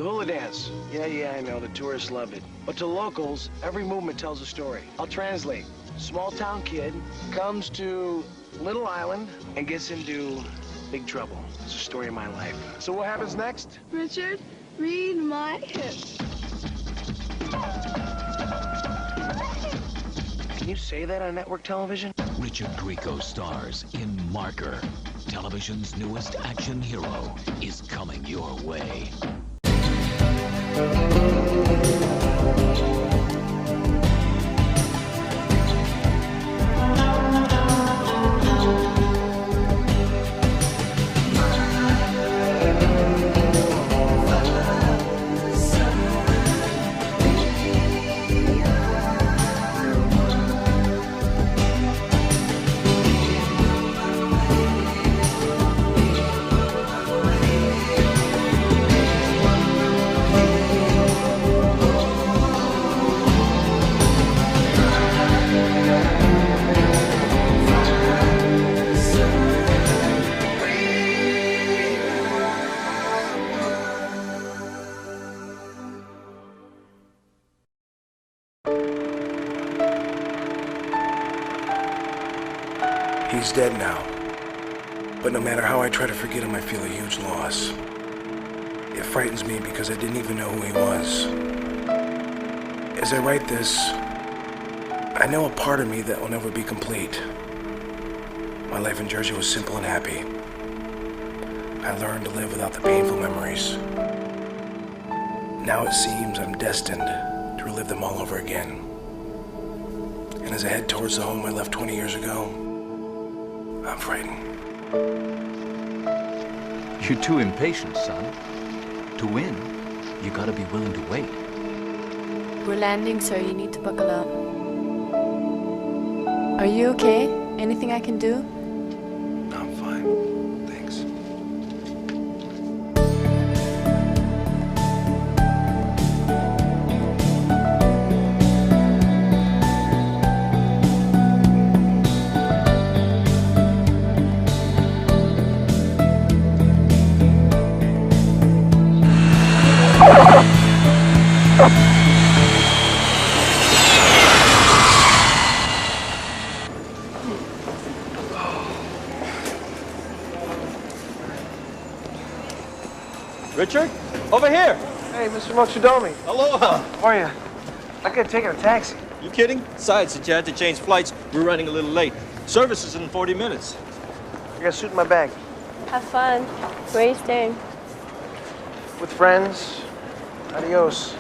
The hula dance. Yeah, I know. The tourists love it. But to locals, every movement tells a story. I'll translate. Small town kid comes to little island and gets into big trouble. It's the story of my life. So what happens next? Richard, read my hips. Can you say that on network television? Richard Grieco stars in Marker. Television's newest action hero is coming your way. He's dead now. But no matter how I try to forget him, I feel a huge loss. It frightens me because I didn't even know who he was. As I write this, I know a part of me that will never be complete. My life in Jersey was simple and happy. I learned to live without the painful memories. Now it seems I'm destined to relive them all over again. And as I head towards the home I left 20 years ago, I'm frightened. You're too impatient, son. To win, you gotta be willing to wait. We're landing, sir. You need to buckle up. Are you okay? Anything I can do? I'm fine. Thanks. Richard, over here. Hey, Mr. Mochidomi. Aloha. How are you? I could have taken a taxi. You kidding? Besides, since you had to change flights, we're running a little late. Service is in 40 minutes. I got a suit in my bag. Have fun. Where are you staying? With friends. Adios.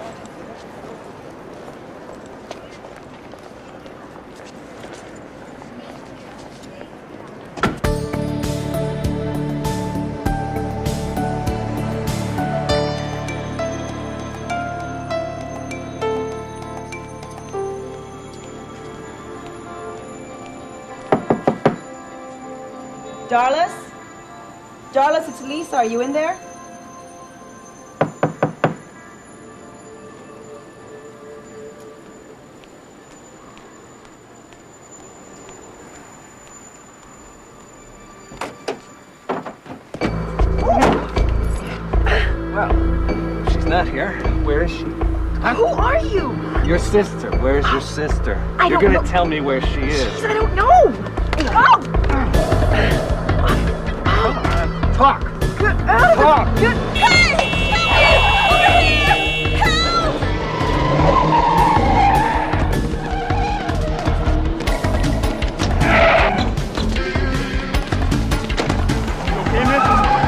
Darlis? Darlis, it's Lisa. Are you in there? Well, she's not here. Where is she? Who are you? Your sister. Where's your sister? You're gonna tell me where she is. Jeez, I don't know. Oh! Talk! Talk! Hey! Help me! Over here! Help!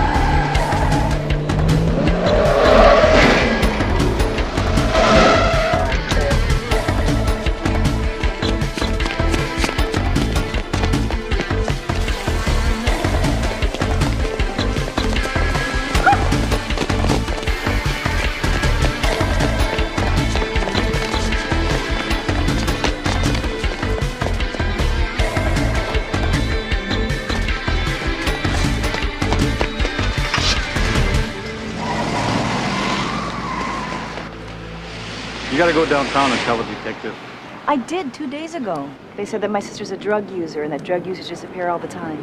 You gotta go downtown and tell the detective. I did 2 days ago. They said that my sister's a drug user and that drug users disappear all the time.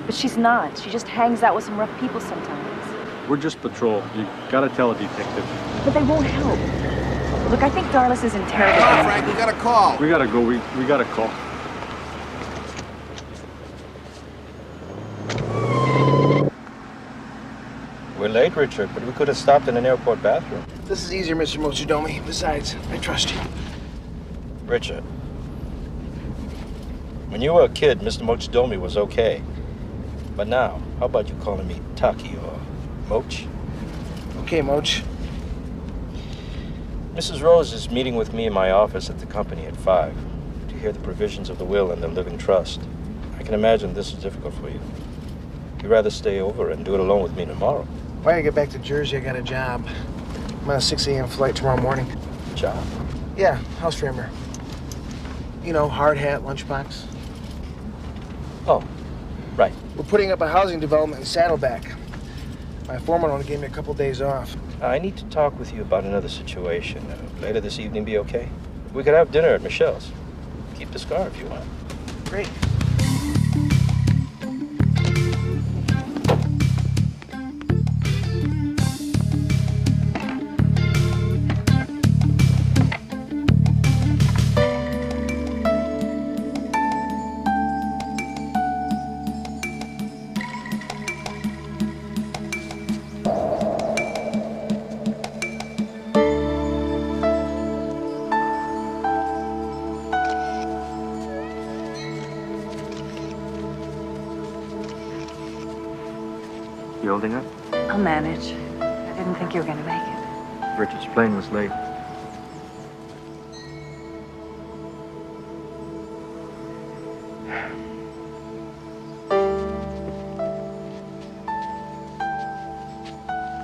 But she's not. She just hangs out with some rough people sometimes. We're just patrol. You gotta tell a detective. But they won't help. Look, I think Darlis is in terrible Come on, danger. Frank, we got a call. We gotta go. We got a call. We're late, Richard, but we could have stopped in an airport bathroom. This is easier, Mr. Mochidomi. Besides, I trust you. Richard, when you were a kid, Mr. Mochidomi was okay. But now, how about you calling me Taki or Moch? Okay, Moch. Mrs. Rose is meeting with me in my office at the company at 5 to hear the provisions of the will and the living trust. I can imagine this is difficult for you. You'd rather stay over and do it alone with me tomorrow. When I get back to Jersey, I got a job. I'm on a 6 a.m. flight tomorrow morning. Job? Yeah, house framer. You know, hard hat, lunchbox. Oh, right. We're putting up a housing development in Saddleback. My foreman only gave me a couple days off. I need to talk with you about another situation. Later this evening be okay? We could have dinner at Michelle's. Keep the scar if you want. Great. You holding up? I'll manage. I didn't think you were going to make it. Richard's plane was late.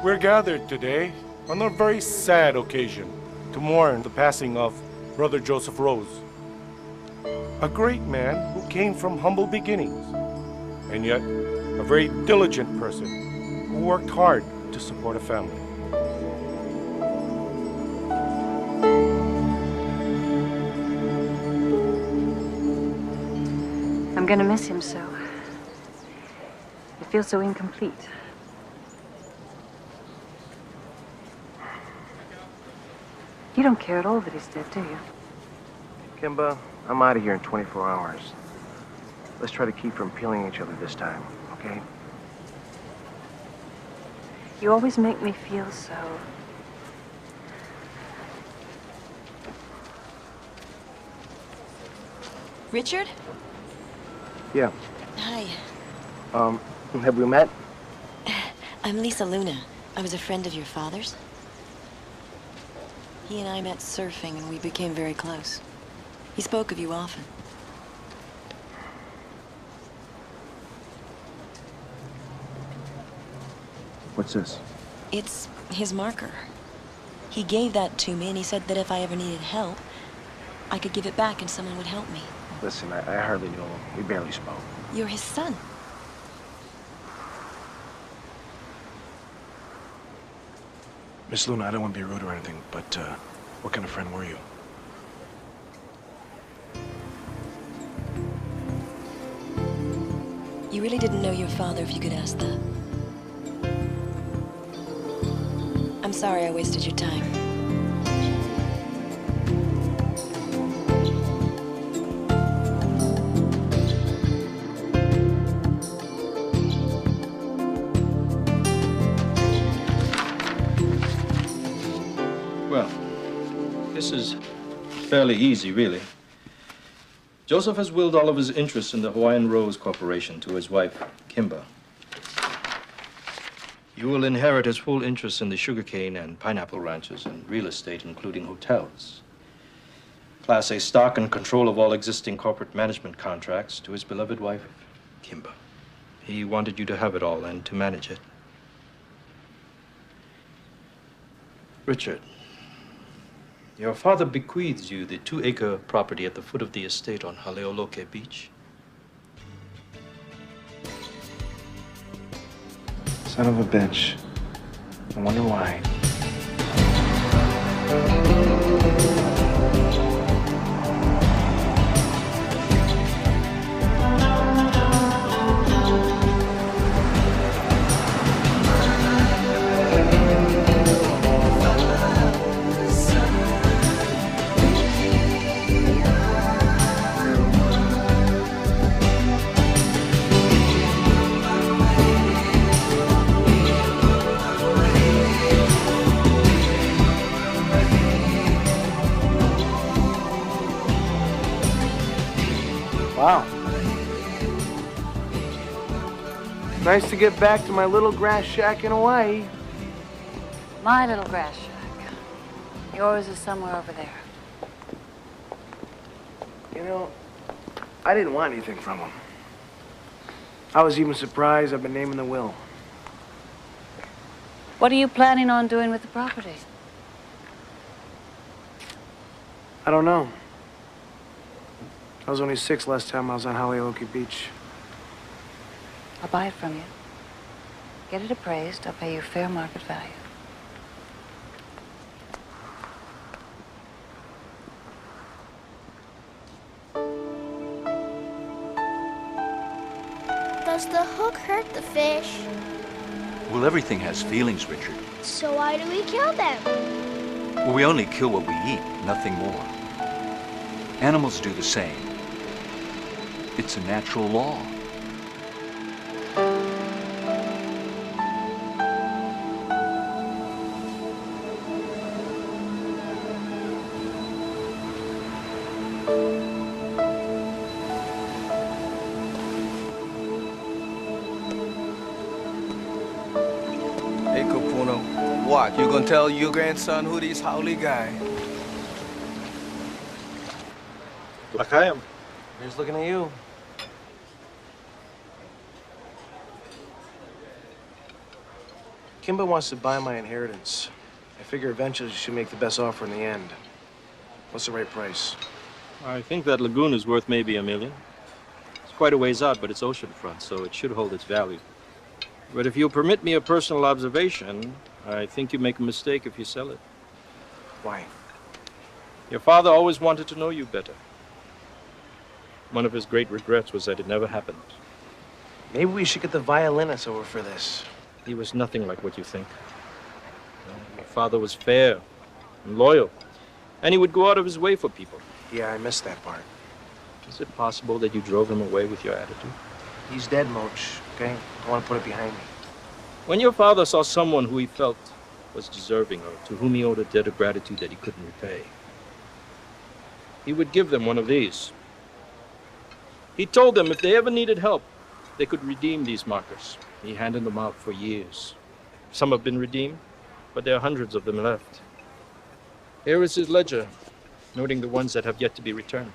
We're gathered today on a very sad occasion to mourn the passing of Brother Joseph Rose, a great man who came from humble beginnings, and yet a very diligent person who worked hard to support a family. I'm going to miss him so. It feels so incomplete. You don't care at all that he's dead, do you? Kimba, I'm out of here in 24 hours. Let's try to keep from peeling each other this time, okay? You always make me feel so... Richard? Yeah. Hi. Have we met? I'm Lisa Luna. I was a friend of your father's. He and I met surfing and we became very close. He spoke of you often. What's this? It's his marker. He gave that to me and he said that if I ever needed help, I could give it back and someone would help me. Listen, I hardly knew him. We barely spoke. You're his son. Miss Luna, I don't want to be rude or anything, but what kind of friend were you? You really didn't know your father, if you could ask that. I'm sorry I wasted your time. Well, this is fairly easy, really. Joseph has willed all of his interests in the Hawaiian Rose Corporation to his wife, Kimba. You will inherit his full interest in the sugarcane and pineapple ranches and real estate, including hotels. Class A stock and control of all existing corporate management contracts to his beloved wife, Kimba. He wanted you to have it all and to manage it. Richard, your father bequeaths you the 2-acre property at the foot of the estate on Haleoloke Beach. Son of a bitch. I wonder why. Wow. Nice to get back to my little grass shack in Hawaii. My little grass shack. Yours is somewhere over there. You know, I didn't want anything from him. I was even surprised I've been naming the will. What are you planning on doing with the property? I don't know. I was only 6 last time I was on Haleoki Beach. I'll buy it from you. Get it appraised. I'll pay you fair market value. Does the hook hurt the fish? Well, everything has feelings, Richard. So why do we kill them? Well, we only kill what we eat, nothing more. Animals do the same. It's a natural law. Hey, Capuno, what? You gonna tell your grandson who these Howley guy? L'chaim. Here's looking at you. Kimba wants to buy my inheritance. I figure eventually she should make the best offer in the end. What's the right price? I think that lagoon is worth maybe $1 million. It's quite a ways out, but it's oceanfront, so it should hold its value. But if you'll permit me a personal observation, I think you make a mistake if you sell it. Why? Your father always wanted to know you better. One of his great regrets was that it never happened. Maybe we should get the violinist over for this. He was nothing like what you think. Your father was fair and loyal, and he would go out of his way for people. Yeah, I missed that part. Is it possible that you drove him away with your attitude? He's dead, Moch, okay? I want to put it behind me. When your father saw someone who he felt was deserving or to whom he owed a debt of gratitude that he couldn't repay, he would give them one of these. He told them if they ever needed help, they could redeem these markers. He handed them out for years. Some have been redeemed, but there are hundreds of them left. Here is his ledger, noting the ones that have yet to be returned.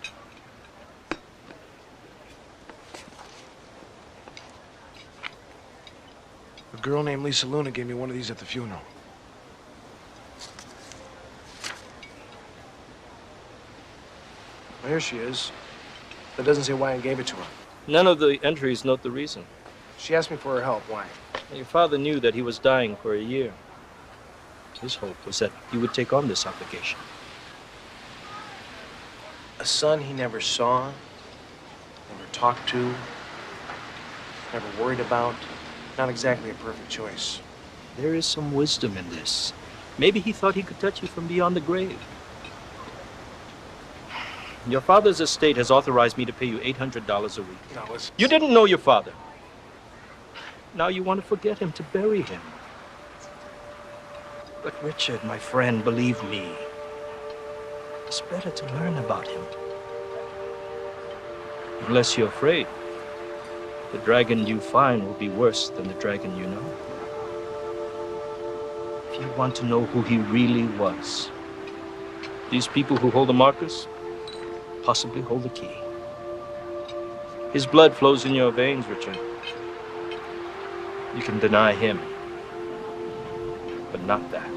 A girl named Lisa Luna gave me one of these at the funeral. Well, here she is. That doesn't say why I gave it to her. None of the entries note the reason. She asked me for her help. Why? Your father knew that he was dying for a year. His hope was that you would take on this obligation. A son he never saw, never talked to, never worried about. Not exactly a perfect choice. There is some wisdom in this. Maybe he thought he could touch you from beyond the grave. Your father's estate has authorized me to pay you $800 a week. No, listen. You didn't know your father. Now you want to forget him, to bury him. But Richard, my friend, believe me, it's better to learn about him. Unless you're afraid, the dragon you find will be worse than the dragon you know. If you want to know who he really was, these people who hold the markers possibly hold the key. His blood flows in your veins, Richard. You can deny him, but not that.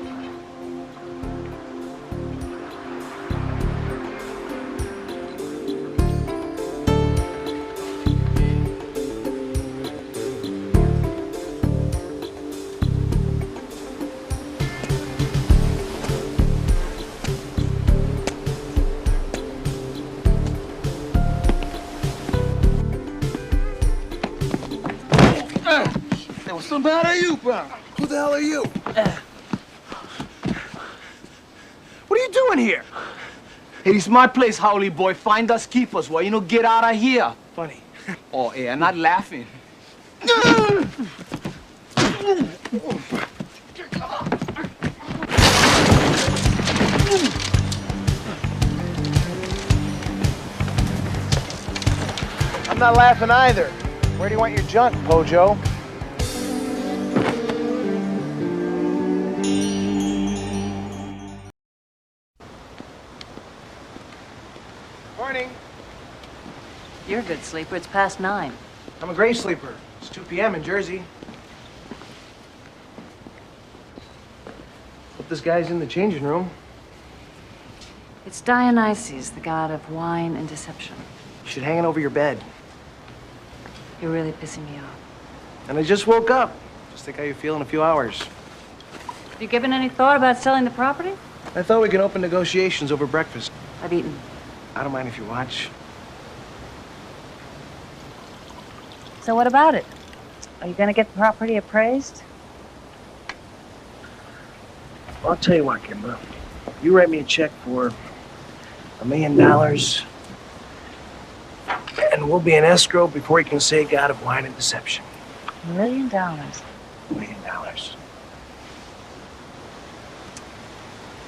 What's the matter with you, bro? Who the hell are you? What are you doing here? It is my place, Howley boy. Find us, keep us. Why you no get out of here? Funny. Oh, yeah, I'm not laughing. not laughing either. Where do you want your junk, Pojo? Morning. You're a good sleeper. It's past 9. I'm a great sleeper. It's 2 p.m. in Jersey. Hope this guy's in the changing room. It's Dionysus, the god of wine and deception. You should hang it over your bed. You're really pissing me off. And I just woke up. Just think how you feel in a few hours. Have you given any thought about selling the property? I thought we could open negotiations over breakfast. I've eaten. I don't mind if you watch. So what about it? Are you going to get the property appraised? Well, I'll tell you what, Kimba. You write me a check for $1 million, and we'll be in escrow before you can say God of wine and deception. $1 million. $1 million.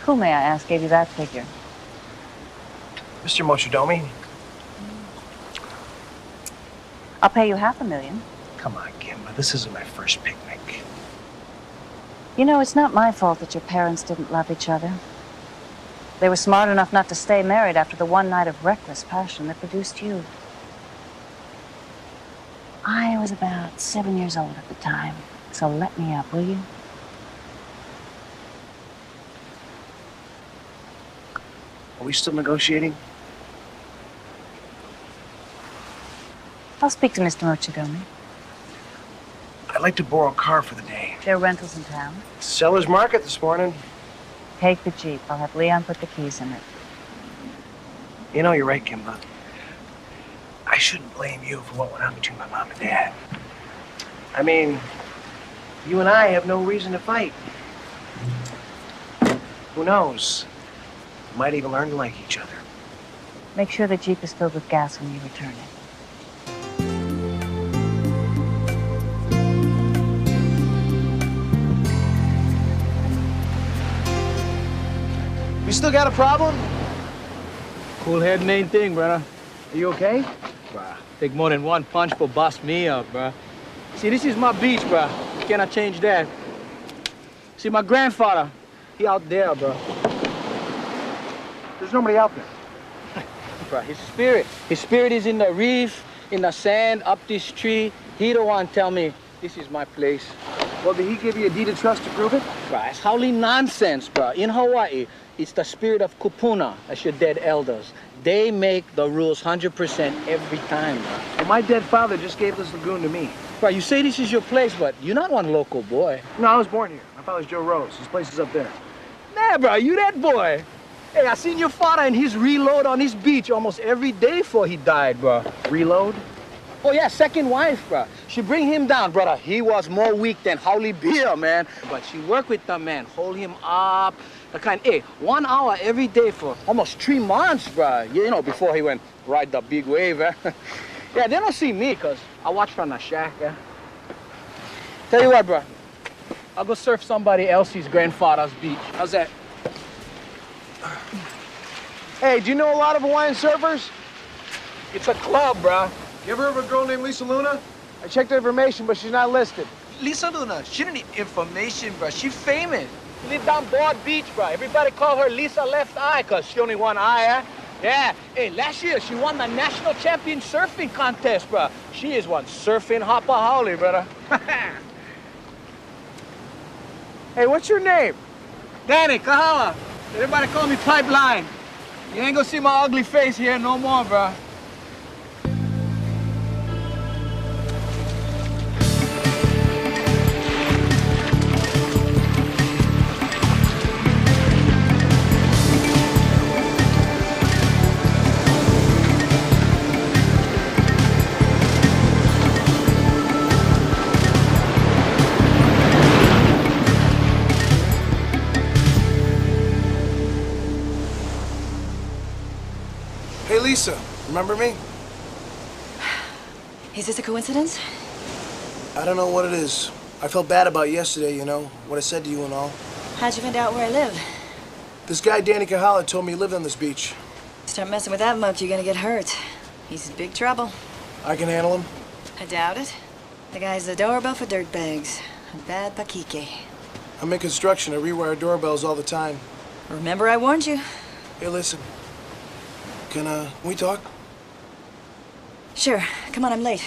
Who, may I ask, gave you that figure? Mr. Mochidomi. I'll pay you $500,000. Come on, Kimba. This isn't my first picnic. You know, it's not my fault that your parents didn't love each other. They were smart enough not to stay married after the one night of reckless passion that produced you. I was about 7 years old at the time, so let me up, will you? Are we still negotiating? I'll speak to Mr. Mochidomi. I'd like to borrow a car for the day. There are rentals in town. Seller's market this morning. Take the Jeep. I'll have Leon put the keys in it. You know, you're right, Kimba. I shouldn't blame you for what went on between my mom and dad. I mean, you and I have no reason to fight. Who knows? We might even learn to like each other. Make sure the Jeep is filled with gas when you return it. We still got a problem? Cool head main thing, brother. Are you okay? Bruh, take more than one punch for bust me up, bruh. See, this is my beach, bruh. Cannot change that. See, my grandfather, he out there, bruh. There's nobody out there. Bruh, his spirit is in the reef, in the sand, up this tree. He the one tell me this is my place. Well, did he give you a deed of trust to prove it? Bruh, it's howly nonsense, bruh. In Hawaii, it's the spirit of kupuna, that's your dead elders. They make the rules 100% every time, bruh. Well, my dead father just gave this lagoon to me. Bruh, you say this is your place, but you're not one local boy. No, I was born here. My father's Joe Rose. His place is up there. Nah, bruh, you that boy. Hey, I seen your father and his reload on his beach almost every day before he died, bruh. Reload? Oh, yeah, second wife, bruh. She bring him down, brother. He was more weak than Howley Beer, man. But she worked with the man, hold him up. The kind, hey, 1 hour every day for almost 3 months, bruh. You know, before he went ride the big wave, eh? Yeah, they don't see me, because I watch from the shack, yeah? Tell you what, bruh. I'll go surf somebody else's grandfather's beach. How's that? Hey, do you know a lot of Hawaiian surfers? It's a club, bruh. You ever heard of a girl named Lisa Luna? I checked her information, but she's not listed. Lisa Luna, she didn't need information, bro. She famous. She live down Broad Beach, bro. Everybody call her Lisa Left Eye, because she only one eye, eh? Yeah. Hey, last year, she won the national champion surfing contest, bro. She is one surfing hopper howley, brother. Hey, what's your name? Danny, Kahala. Everybody call me Pipeline. You ain't gonna see my ugly face here no more, bro. Hey, Lisa, remember me? Is this a coincidence? I don't know what it is. I felt bad about yesterday, you know, what I said to you and all. How'd you find out where I live? This guy, Danny Kahala, told me he lived on this beach. Start messing with that monkey, you're gonna get hurt. He's in big trouble. I can handle him. I doubt it. The guy's a doorbell for dirtbags. A bad paquique. I'm in construction. I rewire doorbells all the time. Remember I warned you? Hey, listen. Can we talk? Sure. Come on, I'm late.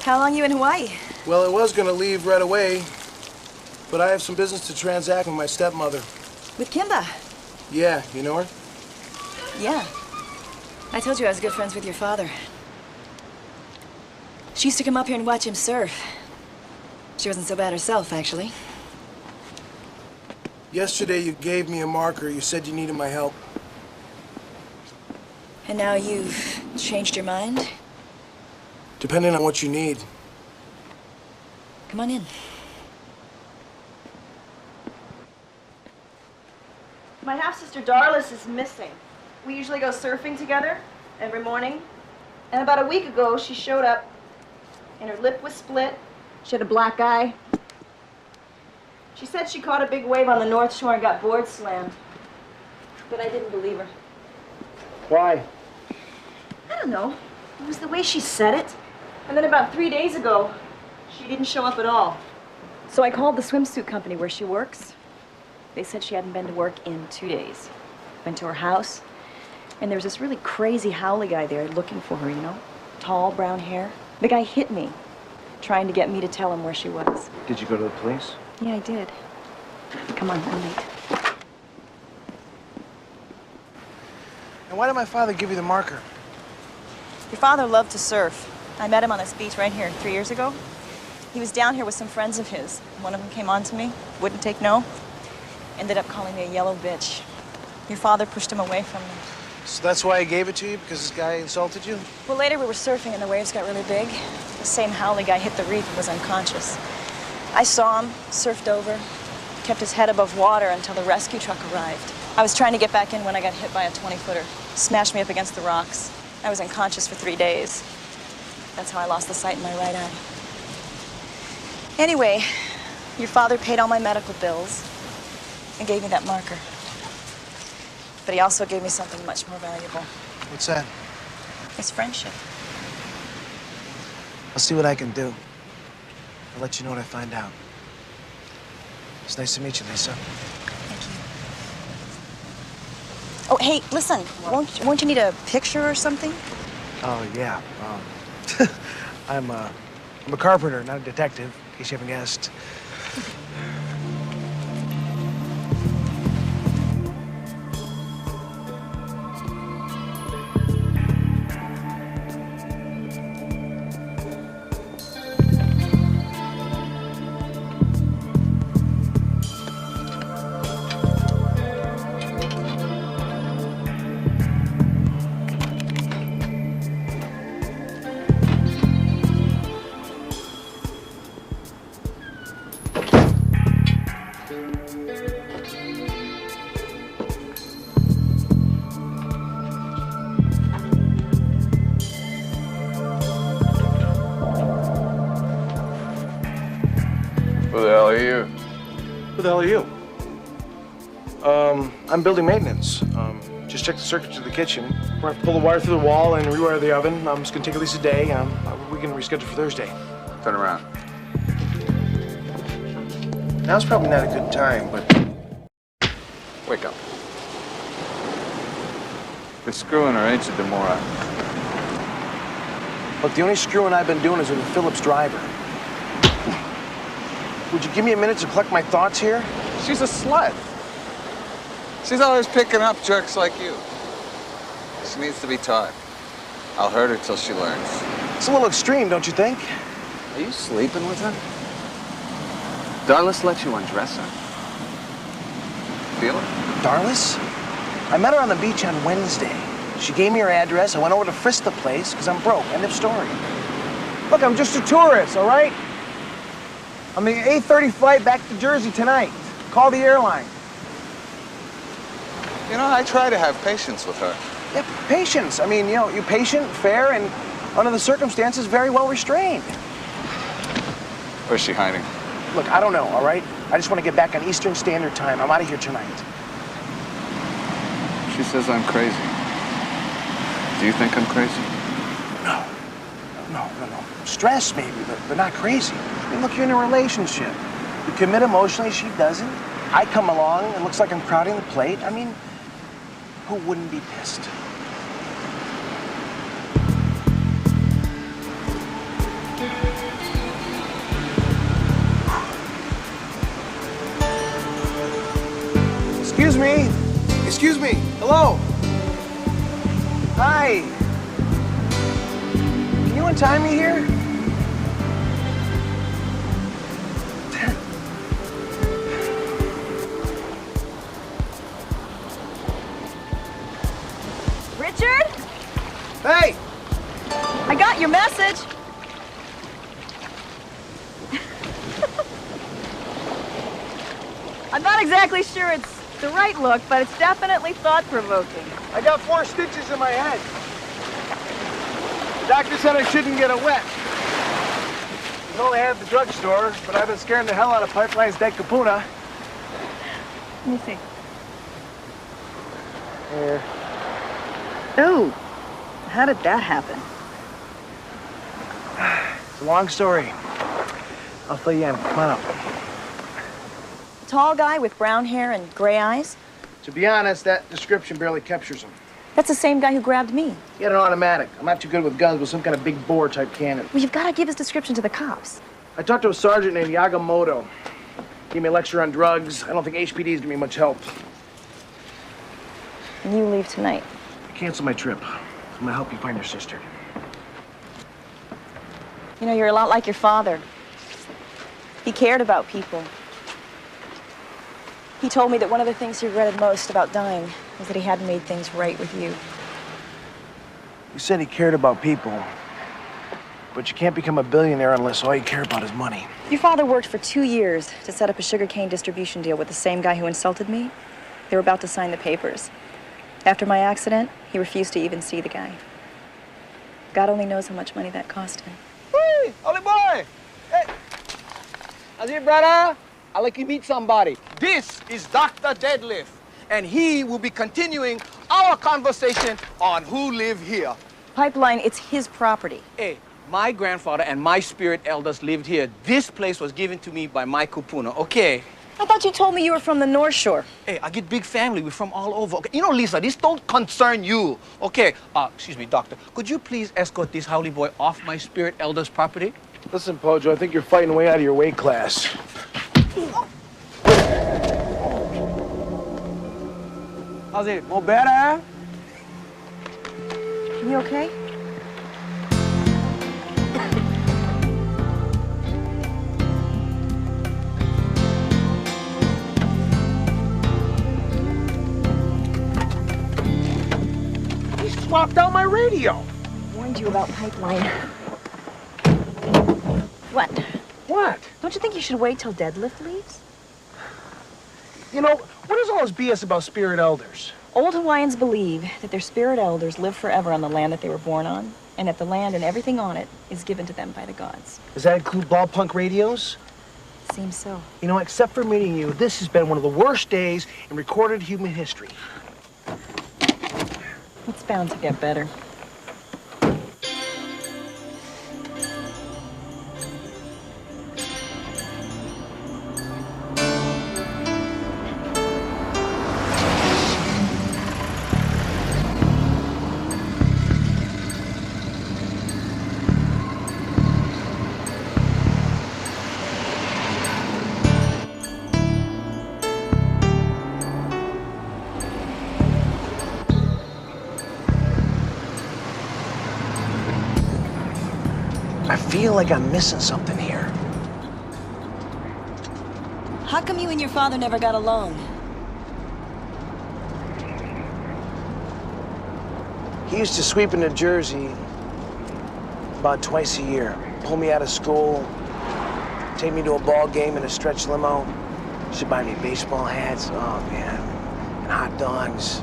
How long you in Hawaii? Well, I was gonna leave right away, but I have some business to transact with my stepmother. With Kimba? Yeah, you know her? Yeah. I told you I was good friends with your father. She used to come up here and watch him surf. She wasn't so bad herself, actually. Yesterday you gave me a marker. You said you needed my help. And now you've changed your mind? Depending on what you need. Come on in. My half-sister Darlis is missing. We usually go surfing together every morning. And about a week ago, she showed up and her lip was split. She had a black eye. She said she caught a big wave on the North Shore and got board slammed. But I didn't believe her. Why? I don't know. It was the way she said it. And then about 3 days ago, she didn't show up at all. So I called the swimsuit company where she works. They said she hadn't been to work in 2 days. Went to her house, and there was this really crazy howly guy there looking for her, you know? Tall, brown hair. The guy hit me, trying to get me to tell him where she was. Did you go to the police? Yeah, I did. Come on, I'm late. And why did my father give you the marker? Your father loved to surf. I met him on this beach right here 3 years ago. He was down here with some friends of his. One of them came on to me, wouldn't take no. Ended up calling me a yellow bitch. Your father pushed him away from me. So that's why I gave it to you? Because this guy insulted you? Well, later we were surfing and the waves got really big. The same howly guy hit the reef and was unconscious. I saw him, surfed over, kept his head above water until the rescue truck arrived. I was trying to get back in when I got hit by a 20-footer. Smashed me up against the rocks. I was unconscious for 3 days. That's how I lost the sight in my right eye. Anyway, your father paid all my medical bills and gave me that marker. But he also gave me something much more valuable. What's that? It's friendship. I'll see what I can do. I'll let you know what I find out. It's nice to meet you, Lisa. Oh, hey, listen, won't you need a picture or something? Oh, yeah. I'm a carpenter, not a detective, in case you haven't guessed. Who the hell are you? Who the hell are you? I'm building maintenance. Just check the circuits of the kitchen. We're gonna pull the wire through the wall and rewire the oven. It's gonna take at least a day. We can reschedule for Thursday. Turn around. Now's probably not a good time, but... Wake up. You're screwing her, ain't you, Demora? Look, the only screwing I've been doing is with a Phillips driver. Would you give me a minute to collect my thoughts here? She's a slut. She's always picking up jerks like you. She needs to be taught. I'll hurt her till she learns. It's a little extreme, don't you think? Are you sleeping with her? Darlis let you undress her. Feel it? Darlis? I met her on the beach on Wednesday. She gave me her address. I went over to frisk the place because I'm broke. End of story. Look, I'm just a tourist, all right? I'm the 8:30 flight back to Jersey tonight. Call the airline. You know, I try to have patience with her. Yeah, patience. I mean, you know, you're patient, fair, and under the circumstances, very well restrained. Where's she hiding? Look, I don't know, all right? I just want to get back on Eastern Standard Time. I'm out of here tonight. She says I'm crazy. Do you think I'm crazy? No. Stressed maybe, but not crazy. I mean, look, you're in a relationship. You commit emotionally, she doesn't. I come along, it looks like I'm crowding the plate. I mean, who wouldn't be pissed? Excuse me. Excuse me. Hello. Hi. Can you untie me here? Richard? Hey! I got your message. I'm not exactly sure it's the right look, but it's definitely thought-provoking. I got 4 stitches in my head. The doctor said I shouldn't get it wet. It's only at the drugstore, but I've been scaring the hell out of Pipeline's dead Kapuna. Let me see. Here. Oh, how did that happen? It's a long story. I'll fill you in. Come on up. Tall guy with brown hair and gray eyes? To be honest, that description barely captures him. That's the same guy who grabbed me. He had an automatic. I'm not too good with guns, but some kind of big bore type cannon. Well, you've got to give his description to the cops. I talked to a sergeant named Yagamoto. Gave me a lecture on drugs. I don't think HPD's gonna be much help. And you leave tonight. I canceled my trip. I'm gonna help you find your sister. You know, you're a lot like your father. He cared about people. He told me that one of the things he regretted most about dying was that he hadn't made things right with you. He said he cared about people, but you can't become a billionaire unless all you care about is money. Your father worked for 2 years to set up a sugarcane distribution deal with the same guy who insulted me. They were about to sign the papers. After my accident, he refused to even see the guy. God only knows how much money that cost him. Hey, Ollie boy! Hey! How's it, brother? I'd like you meet somebody. This is Dr. Deadlift, and he will be continuing our conversation on who live here. Pipeline, it's his property. Hey, my grandfather and my spirit elders lived here. This place was given to me by my kupuna, okay? I thought you told me you were from the North Shore. Hey, I get big family. We're from all over. Okay? You know, Lisa, this don't concern you. Okay, excuse me, doctor. Could you please escort this howly boy off my spirit elder's property? Listen, Pojo, I think you're fighting way out of your weight class. How's it? More better? You okay? He swapped out my radio. Warned you about Pipeline. What? What? Don't you think you should wait till Deadlift leaves? You know, what is all this BS about spirit elders? Old Hawaiians believe that their spirit elders live forever on the land that they were born on, and that the land and everything on it is given to them by the gods. Does that include ballpunk radios? Seems so. You know, except for meeting you, this has been one of the worst days in recorded human history. It's bound to get better. I feel like I'm missing something here. How come you and your father never got along? He used to sweep into Jersey about twice a year. Pull me out of school, take me to a ball game in a stretch limo. Should buy me baseball hats, oh man, and hot dogs.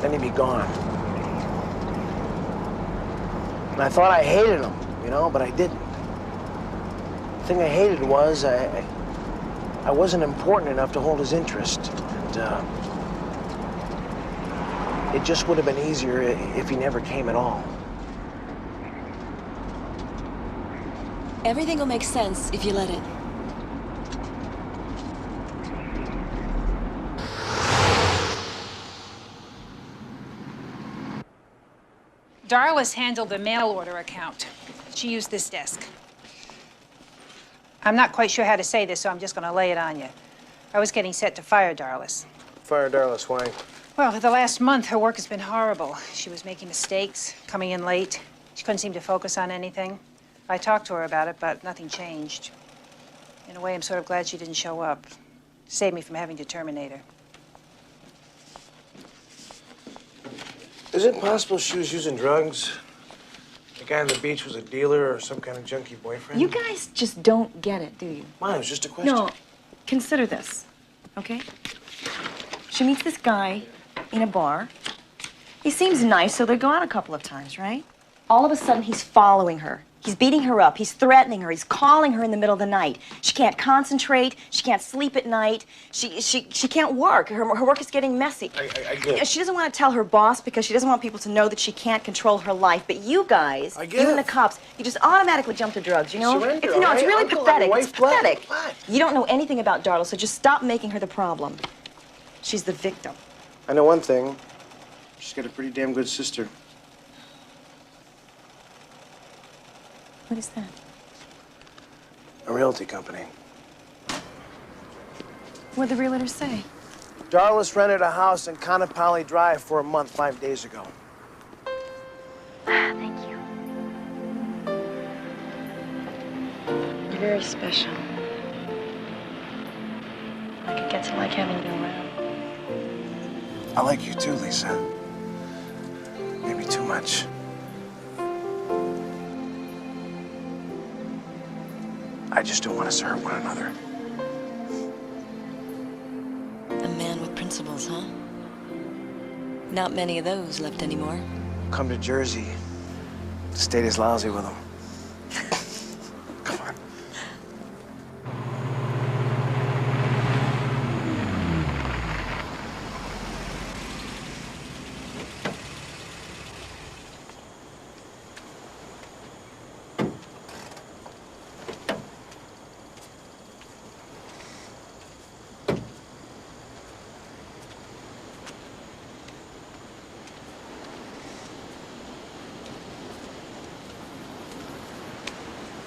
Then he'd be gone. And I thought I hated him, you know, but I didn't. The thing I hated was I wasn't important enough to hold his interest. And, It just would have been easier if he never came at all. Everything will make sense if you let it. Darlis handled the mail order account. She used this desk. I'm not quite sure how to say this, so I'm just going to lay it on you. I was getting set to fire Darlis. Fire Darlis, why? Well, for the last month, her work has been horrible. She was making mistakes, coming in late. She couldn't seem to focus on anything. I talked to her about it, but nothing changed. In a way, I'm sort of glad she didn't show up. Saved me from having to terminate her. Is it possible she was using drugs? The guy on the beach was a dealer or some kind of junkie boyfriend? You guys just don't get it, do you? Mine, it was just a question. No, consider this, okay? She meets this guy in a bar. He seems nice, so they go out a couple of times, right? All of a sudden, he's following her. He's beating her up. He's threatening her. He's calling her in the middle of the night. She can't concentrate. She can't sleep at night. She can't work. Her work is getting messy. I get it. She doesn't want to tell her boss because she doesn't want people to know that she can't control her life. But you guys, even the cops, you just automatically jump to drugs, you know? Surrender, It's all right? really Uncle, pathetic. my It's wife bled. pathetic. What? You don't know anything about Darla, so just stop making her the problem. She's the victim. I know one thing. She's got a pretty damn good sister. What is that? A realty company. What'd the realtor say? Darlis rented a house in Conopoli Drive for a month 5 days ago. Thank you. You're very special. I could get to like having you around. I like you too, Lisa. Maybe too much. I just don't want us to hurt one another. A man with principles, huh? Not many of those left anymore. Come to Jersey. The state is lousy with them. Come on.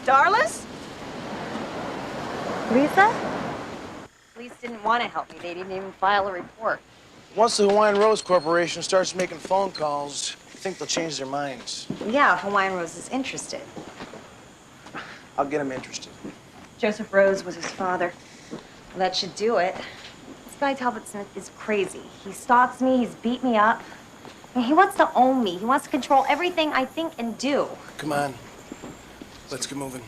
Darlis? Lisa? Police didn't want to help me. They didn't even file a report. Once the Hawaiian Rose Corporation starts making phone calls, I think they'll change their minds. Yeah, Hawaiian Rose is interested. I'll get them interested. Joseph Rose was his father. Well, that should do it. This guy Talbot Smith is crazy. He stalks me, he's beat me up. And he wants to own me. He wants to control everything I think and do. Come on. Let's get moving.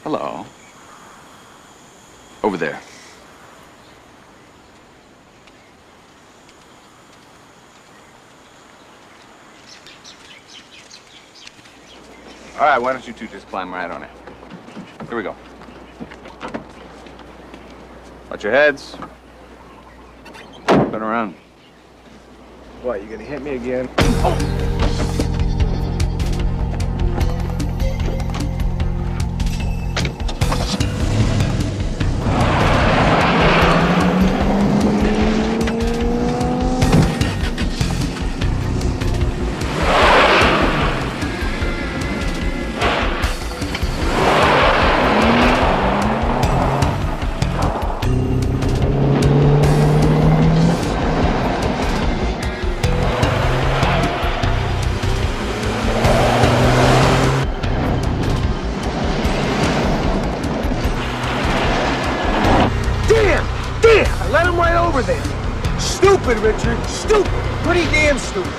Hello. Over there. All right, why don't you two just climb right on it? Here we go. Watch your heads. Turn around. What, you gonna hit me again? I let him right over there. Stupid, Richard. Stupid. Pretty damn stupid.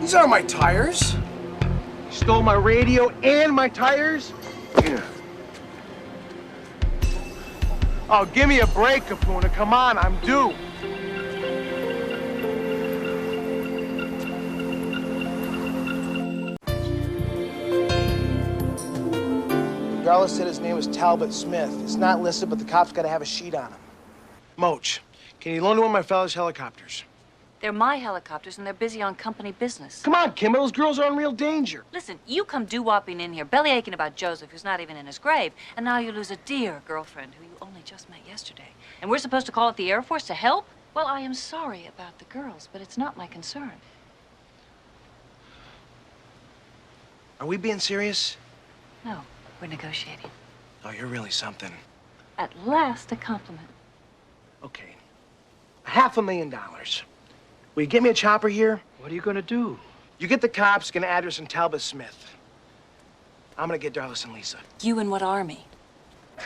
These are my tires. You stole my radio and my tires? Yeah. Oh, give me a break, Capuna. Come on, I'm due. Garland said his name was Talbot Smith. It's not listed, but the cops got to have a sheet on him. Moach, can you loan one of my fellas' helicopters? They're my helicopters, and they're busy on company business. Come on, Kim, those girls are in real danger. Listen, you come doo-wopping in here, belly aching about Joseph, who's not even in his grave, and now you lose a dear girlfriend who you only just met yesterday. And we're supposed to call up the Air Force to help? Well, I am sorry about the girls, but it's not my concern. Are we being serious? No, we're negotiating. Oh, you're really something. At last, a compliment. Okay. $500,000. Will you get me a chopper here? What are you gonna do? You get the cops, get an address in Talbot Smith. I'm gonna get Darlis and Lisa. You in what army?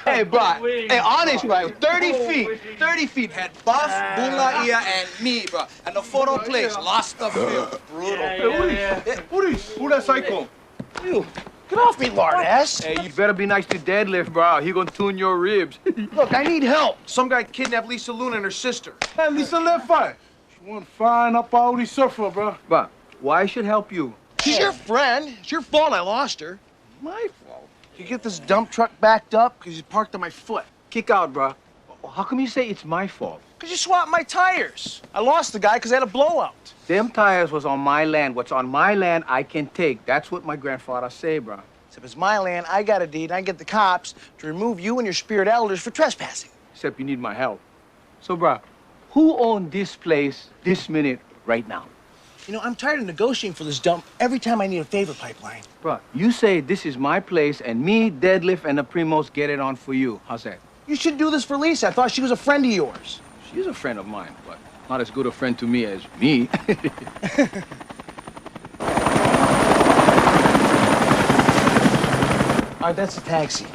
Hey, bro. Hey, honest, bro. 30 feet. 30 feet had Buff, Bulaia, and me, bro. And the photo place lost the field. Brutal. Who that psycho? You. Get off me, lard ass. Hey, you better be nice to deadlift, bro. He gonna tune your ribs. Look, I need help. Some guy kidnapped Lisa Luna and her sister. Hey, Lisa left fine. She went fine up all these surfer, bro. Bro, why I should help you? She's your friend. It's your fault I lost her. My fault. You get this dump truck backed up because you parked on my foot. Kick out, bro. How come you say it's my fault? Because you swapped my tires. I lost the guy because I had a blowout. Them tires was on my land. What's on my land, I can take. That's what my grandfather say, bro. Except it's my land, I got a deed, and I get the cops to remove you and your spirit elders for trespassing. Except you need my help. So, bro, who owns this place this minute right now? You know, I'm tired of negotiating for this dump every time I need a favor pipeline. Bro, you say this is my place, and me, Deadlift, and the Primos get it on for you. How's that? You should do this for Lisa. I thought she was a friend of yours. She's a friend of mine, but not as good a friend to me as me. All right, that's a taxi.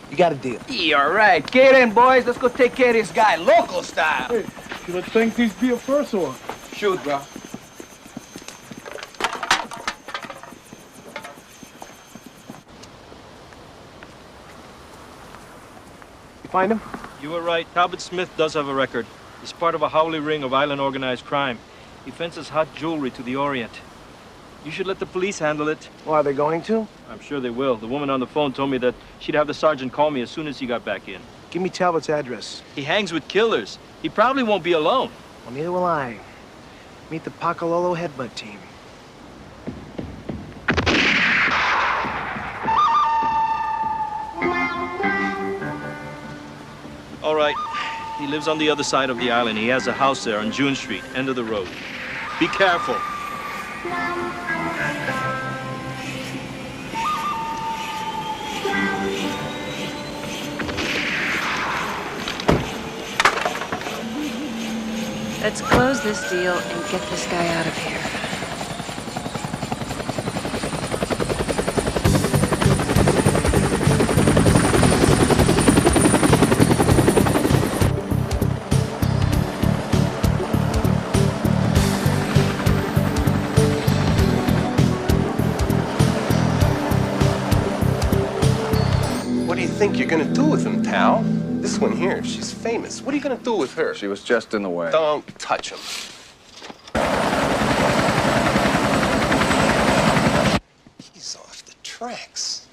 You got a deal. Yeah, all right. Get in, boys. Let's go take care of this guy, local style. Hey, should I thank these beer first or? Shoot, bro. You find him? You were right. Talbot Smith does have a record. He's part of a howling ring of island organized crime. He fences hot jewelry to the Orient. You should let the police handle it. Well, are they going to? I'm sure they will. The woman on the phone told me that she'd have the sergeant call me as soon as he got back in. Give me Talbot's address. He hangs with killers. He probably won't be alone. Well, neither will I. Meet the Pacololo headbutt team. All right. He lives on the other side of the island. He has a house there on June Street, end of the road. Be careful. Let's close this deal and get this guy out of here. What do you think you're gonna do with him, Tal? This one here, she's famous. What are you gonna do with her? She was just in the way. Don't touch him. He's off the tracks.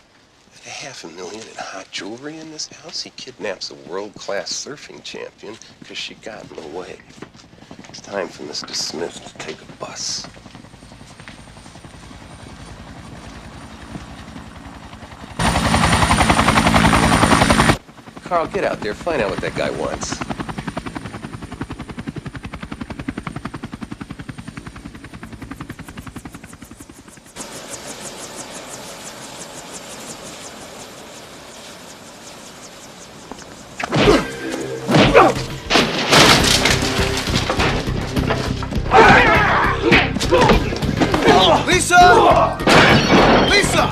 At $500,000 in hot jewelry in this house, he kidnaps a world-class surfing champion because she got in the way. It's time for Mr. Smith to take a bus. Carl, get out there. Find out what that guy wants. Lisa! Lisa! Lisa!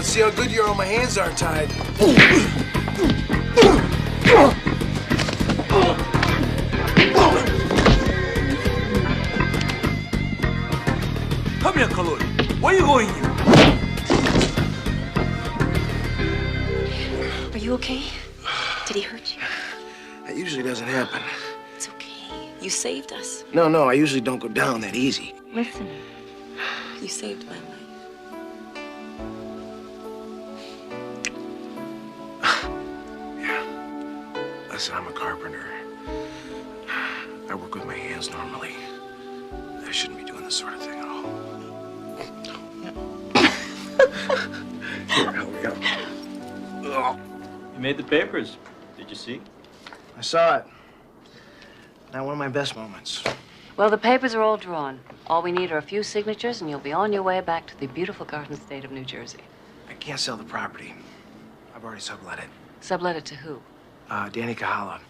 Let's see how good you are when my hands are tied. Come here, Kaloi. Where are you going here? Are you okay? Did he hurt you? That usually doesn't happen. It's okay. You saved us. No, I usually don't go down that easy. Listen, you saved my life. Listen, I'm a carpenter. I work with my hands normally. I shouldn't be doing this sort of thing at all. Here, help me out. You made the papers. Did you see? I saw it. Not one of my best moments. Well, the papers are all drawn. All we need are a few signatures, and you'll be on your way back to the beautiful Garden State of New Jersey. I can't sell the property. I've already sublet it. Sublet it to who? Danny Kahala.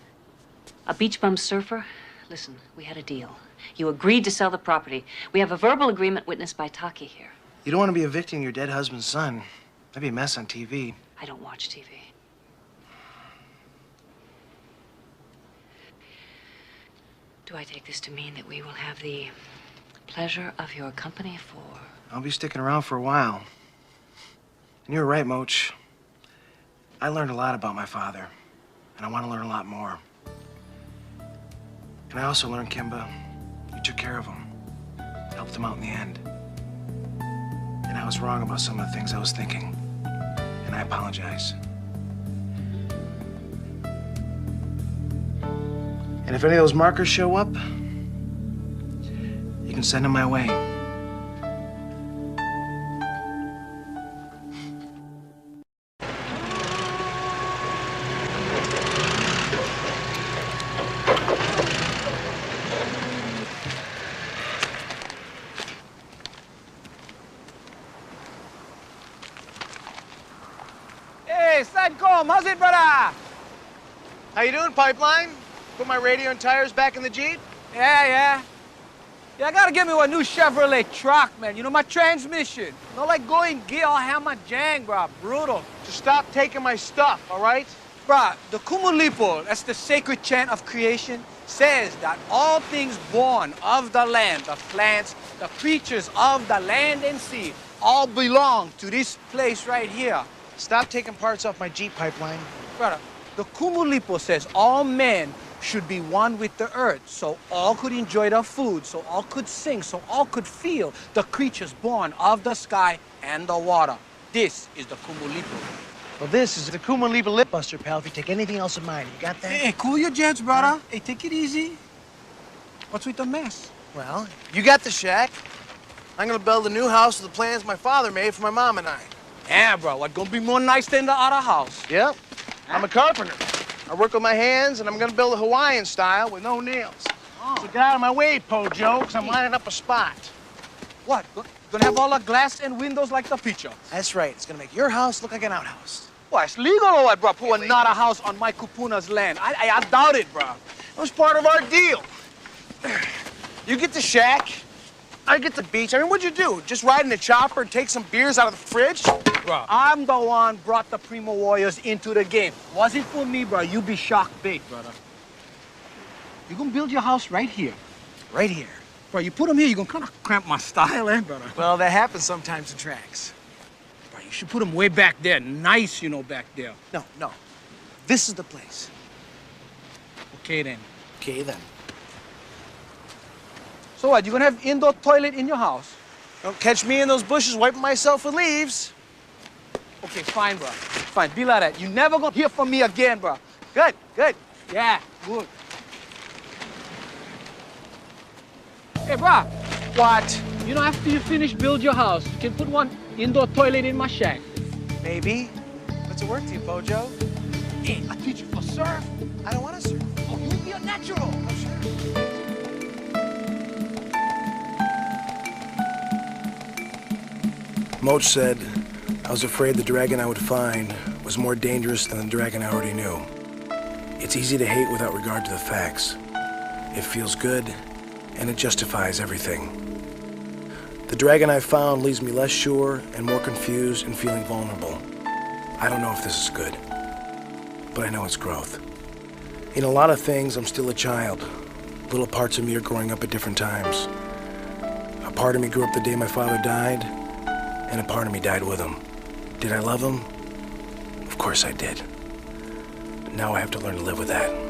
A beach bum surfer? Listen, we had a deal. You agreed to sell the property. We have a verbal agreement witnessed by Taki here. You don't want to be evicting your dead husband's son. That'd be a mess on TV. I don't watch TV. Do I take this to mean that we will have the pleasure of your company for... I'll be sticking around for a while. And you're right, Moach. I learned a lot about my father, and I want to learn a lot more. And I also learned, Kimba, you took care of him, helped him out in the end. And I was wrong about some of the things I was thinking, and I apologize. And if any of those markers show up, you can send them my way. Hey, Sadcom, how's it, brother? How you doing, Pipeline? Put my radio and tires back in the Jeep? Yeah, I gotta get me a new Chevrolet truck, man. You know, my transmission. Not like going gear all hammer jang, bro. Brutal. Just stop taking my stuff, all right? Bruh, the Kumulipo, that's the sacred chant of creation, says that all things born of the land, the plants, the creatures of the land and sea, all belong to this place right here. Stop taking parts off my Jeep, Pipeline. Brother, the Kumulipo says all men should be one with the earth, so all could enjoy their food, so all could sing, so all could feel the creatures born of the sky and the water. This is the Kumulipo. Well, this is the Kumulipa Lip Buster, pal, if you take anything else of mine. You got that? Hey, cool your jets, brother. Hey, take it easy. What's with the mess? Well, you got the shack. I'm gonna build a new house with the plans my father made for my mom and I. Yeah, bro, what gonna be more nice than the other house? Yep. I'm a carpenter. I work with my hands, and I'm gonna build a Hawaiian style with no nails. Oh. So get out of my way, Pojo, because I'm lining up a spot. What? Gonna have all the glass and windows like the picture? That's right. It's gonna make your house look like an outhouse. Why, it's legal or what, bro? Put another house on my kupuna's land. I doubt it, bro. It was part of our deal. You get the shack, I get the beach. I mean, what'd you do? Just ride in the chopper and take some beers out of the fridge? Bro, I'm the one brought the Primo Warriors into the game. Was it for me, bro, you'd be shocked bait, brother. You're gonna build your house right here. Right here. Bro, you put them here, you're gonna kind of cramp my style, eh, brother? Well, that happens sometimes in tracks. Bro, you should put them way back there. Nice, you know, back there. No. This is the place. Okay, then. Okay, then. So what, you gonna have indoor toilet in your house? Don't catch me in those bushes wiping myself with leaves. Okay, fine, bro. Fine, be like that. You never gonna hear from me again, bro. Good. Yeah, good. Hey, bro. What? You know, after you finish build your house, you can put one indoor toilet in my shack. Maybe. What's it worth to you, Pojo? Hey, I teach you for surf. I don't want to surf. Oh, you'll be a natural. Oh, sure. Moach said, I was afraid the dragon I would find was more dangerous than the dragon I already knew. It's easy to hate without regard to the facts. It feels good, and it justifies everything. The dragon I found leaves me less sure and more confused and feeling vulnerable. I don't know if this is good, but I know it's growth. In a lot of things, I'm still a child. Little parts of me are growing up at different times. A part of me grew up the day my father died, and a part of me died with him. Did I love him? Of course I did. Now I have to learn to live with that.